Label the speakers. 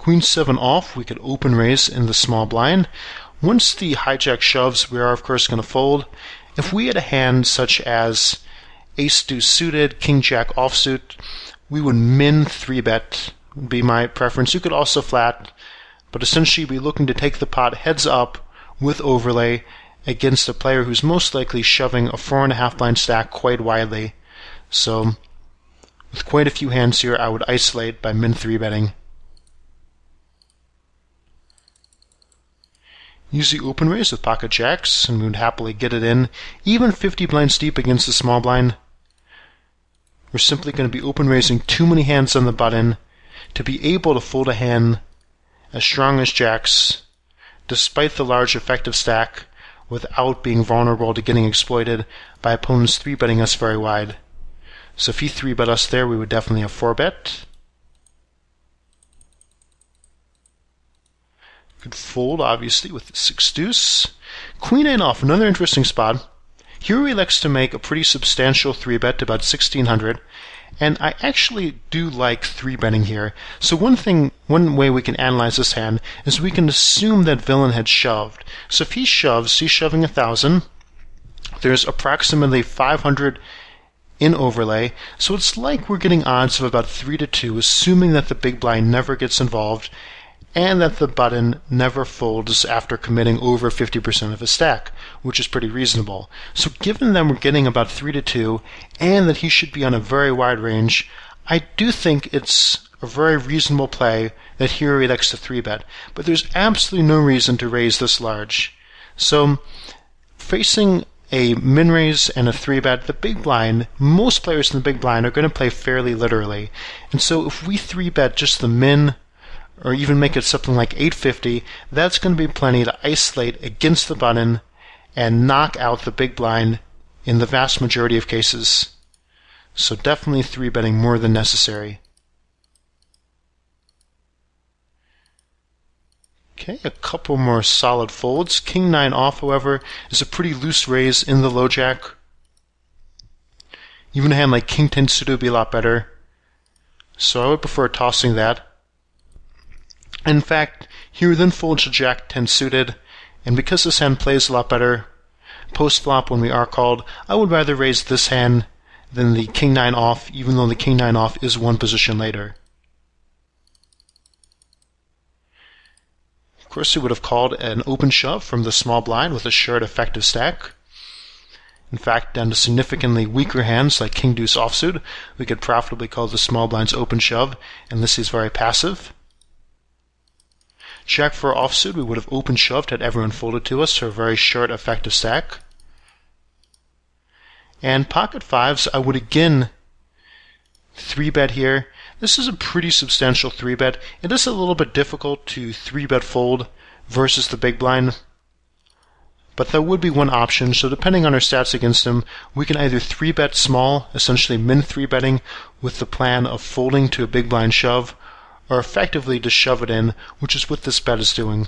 Speaker 1: Queen 7 off, we could open raise in the small blind. Once the hijack shoves, we are of course going to fold. If we had a hand such as Ace Deuce suited, King Jack offsuit, we would min 3-bet, would be my preference. You could also flat, but essentially be looking to take the pot heads up with overlay against a player who's most likely shoving a 4.5 blind stack quite widely. So with quite a few hands here, I would isolate by min 3-betting. Use the open raise with pocket jacks, and we would happily get it in, even 50 blinds deep against the small blind. We're simply going to be open raising too many hands on the button to be able to fold a hand as strong as jacks, despite the large effective stack, without being vulnerable to getting exploited by opponents 3-betting us very wide. So if he 3-bet us there, we would definitely have 4-bet. Could fold, obviously, with the 6 deuce. Queen 8 off, another interesting spot. Here he likes to make a pretty substantial 3-bet to about 1600, and I actually do like 3-betting here. So one way we can analyze this hand is we can assume that villain had shoved. So if he shoves, he's shoving 1000. There's approximately 500 in overlay, so it's like we're getting odds of about 3-2, assuming that the big blind never gets involved, and that the button never folds after committing over 50% of his stack, which is pretty reasonable. So given that we're getting about 3-2, and that he should be on a very wide range, I do think it's a very reasonable play that here he likes to 3-bet. But there's absolutely no reason to raise this large. So facing a min raise and a 3-bet, the big blind, most players in the big blind are going to play fairly literally. And so if we 3-bet just the min, or even make it something like 850, that's going to be plenty to isolate against the button and knock out the big blind in the vast majority of cases. So definitely 3-betting more than necessary. Okay, a couple more solid folds. King 9 off, however, is a pretty loose raise in the low jack. Even a hand like King 10 suited would be a lot better. So I would prefer tossing that. In fact, here then folds to Jack 10 suited, and because this hand plays a lot better post-flop when we are called, I would rather raise this hand than the King 9 off, even though the King 9 off is one position later. Of course, we would have called an open shove from the small blind with a shared effective stack. In fact, down to significantly weaker hands like King Deuce offsuit, we could profitably call the small blind's open shove, and this is very passive. Jack 4 offsuit, we would have open shoved had everyone folded to us for a very short effective stack. And pocket 5s, I would again 3-bet here. This is a pretty substantial 3-bet. It is a little bit difficult to 3-bet fold versus the big blind, but that would be one option. So depending on our stats against him, we can either 3-bet small, essentially min 3-betting with the plan of folding to a big blind shove, or effectively just shove it in, which is what this bet is doing.